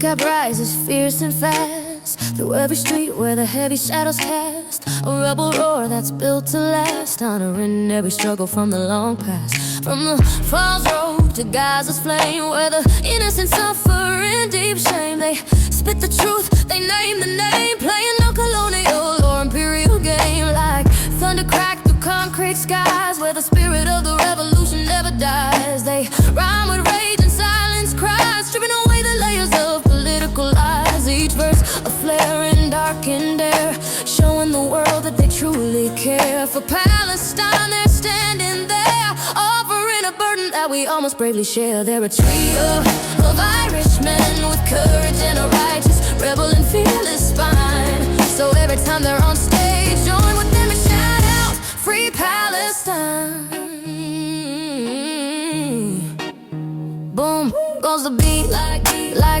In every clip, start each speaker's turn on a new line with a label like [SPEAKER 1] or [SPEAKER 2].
[SPEAKER 1] Kneecap rises fierce and fast through every street where the heavy shadows cast. A rebel roar that's built to last, honoring every struggle from the long past. From the Falls Road to Gaza's flame, where the innocent suffer in deep shame. They spit the truth, they name the name, playing no colonial or imperial game. Like thunder cracked through concrete skies, where the spirit of the revolution never dies. They rhyme with rage and silence cries, stripping away the layers of political lies. Each verse a flare in darkened air, showing the world that they truly care. For Palestine they're standing there, offering a burden that we almost bravely share. They're a trio of Irishmen with courage and a righteous, rebel and fearless spine. So every time they're on stage, join with them and shout out, "Free Palestine." Boom goes the beat, like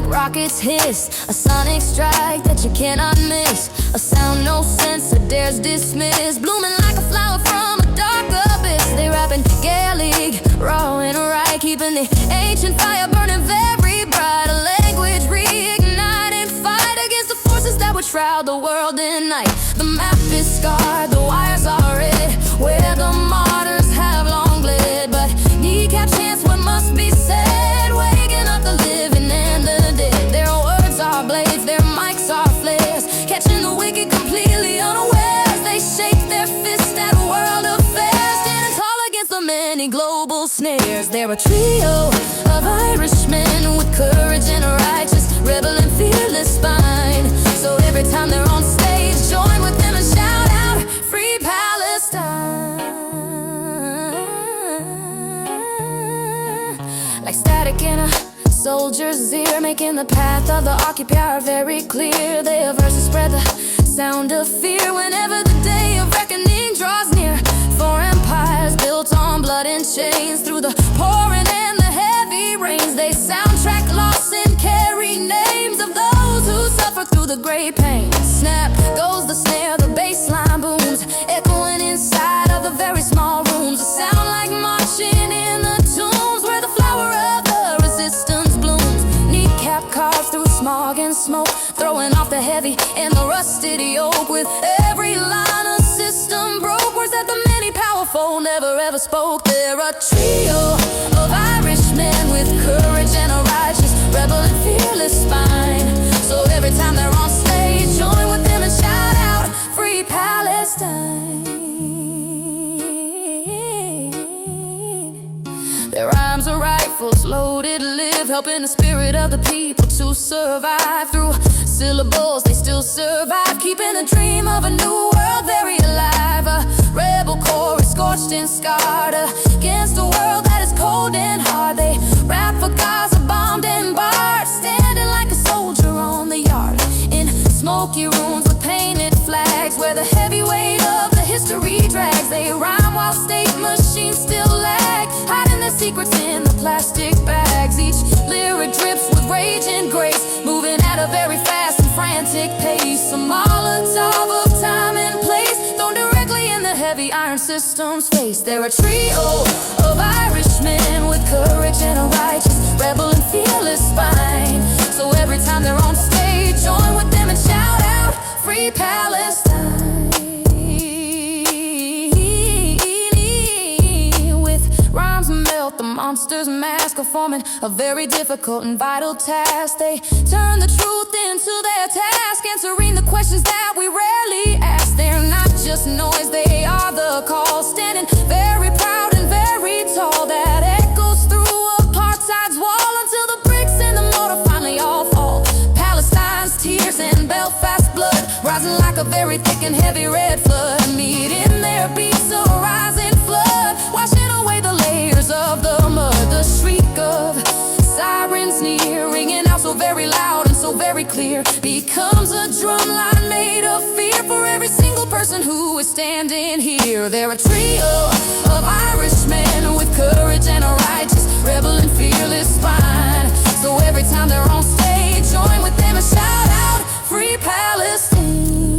[SPEAKER 1] rockets hiss, a sonic strike that you cannot miss. A sound no censor dares dismiss, blooming like a flower from a dark abyss. They rap in Gaelic, raw and right, keeping the ancient fire burning very bright. A language reigniting, fight against the forces that would shroud the world in night. The map is scarred, the wires are red, where the martyrs have long bled. But Kneecap chants what must be said, waking up the living and the dead. Their words are blades, their mics are flares, catching the wicked completely unawares. They shake their fists at world affairs, standing tall against the many global snares. They're a trio of Irishmen with courage and a righteous, rebel and fearless spine. So every time they're on stage, join with them and shout out, "Free Palestine." Like static in a soldier's ear, making the path of the occupier very clear. Their verses spread the sound of fear whenever the day of reckoning draws near. For empires built on blood and chains, through the pouring and the heavy rains, they soundtrack loss and carry names of those who suffer through the great pain. Snap goes the snare, the bass line booms, echoing inside of the very small rooms. A sound like marching in the tombs, where the flower of the resistance blooms. Kneecap carved through smog and smoke, throwing off the heavy and the rusted yoke. With every line a system broke, words that the many powerful never ever spoke. They're a trio of Irishmen with courage and a righteous, rebel and fearless spine. So every time they're on stage, join with them and shout out, "Free Palestine." Their rhymes are rifles, loaded live, helping the spirit of the people to survive. Through syllables they still survive, keeping the dream of a new world very alive. A rebel chorus scorched and scarred against a world that is cold and hard. They rap for Gaza, bombed and barred, standing like a soldier on the yard. In smoky rooms with painted flags, where the heavy weight of the history drags. They rhyme while state machines still lag, hiding their secrets in the plastic bags. Each lyric drips with rage and grace, moving at a very fast and frantic pace. A Molotov of time and place, thrown directly in the heavy iron system's face. They're a trio of Irishmen with courage and a righteous, rebel and fearless spine. So every time they're on stage, join with them and shout out, "Free Palestine." With rhymes melt the monster's mask, performing a very difficult and vital task. They turn the truth into their task, answering the questions that we rarely ask. They're not just noise, they are the call, standing very proud and very tall. That echoes through apartheid's wall until the bricks and the mortar finally all fall. Palestine's tears and Belfast's blood, rising like a very thick and heavy red flood. Meet in their beats, a rising flood, washing away the layers of the mud. The shriek of sirens near, ringing out so very loud and so very clear, becomes a drum line made of fear for every single person who is standing here. They're a trio of Irishmen with courage and a righteous, rebel and fearless spine. So every time they're on stage, join with them and shout out, "Free Palestine."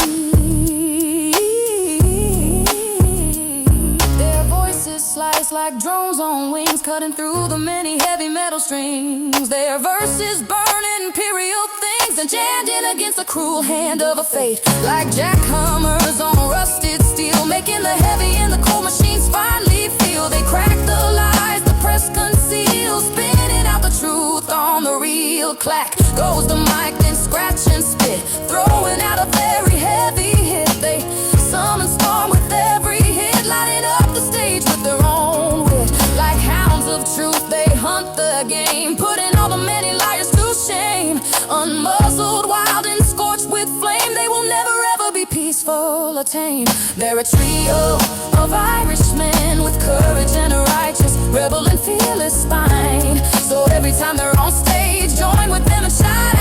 [SPEAKER 1] Their voices slice like drones on wings, cutting through the many heavy metal strings. Their verses burn imperial things. gangs and jammed in against the cruel hand of a fate. Like jackhammers on rusted steel, making the heavy and the cold machines finally feel. They crack the lies the press conceals, spinning out the truth on the reel. Clack goes the mic, then scratch and spit, throwing out a very heavy hit. They summon storm with every hit, lighting up the stage with their own wit. Like hounds of truth, they hunt the game, putting all the many liars to shame. Unmuzzled, wild and scorched with flame, they will never ever be peaceful or tame. They're a trio of Irishmen with courage and a righteous, rebel and fearless spine. So every time they're on stage, join with them and shout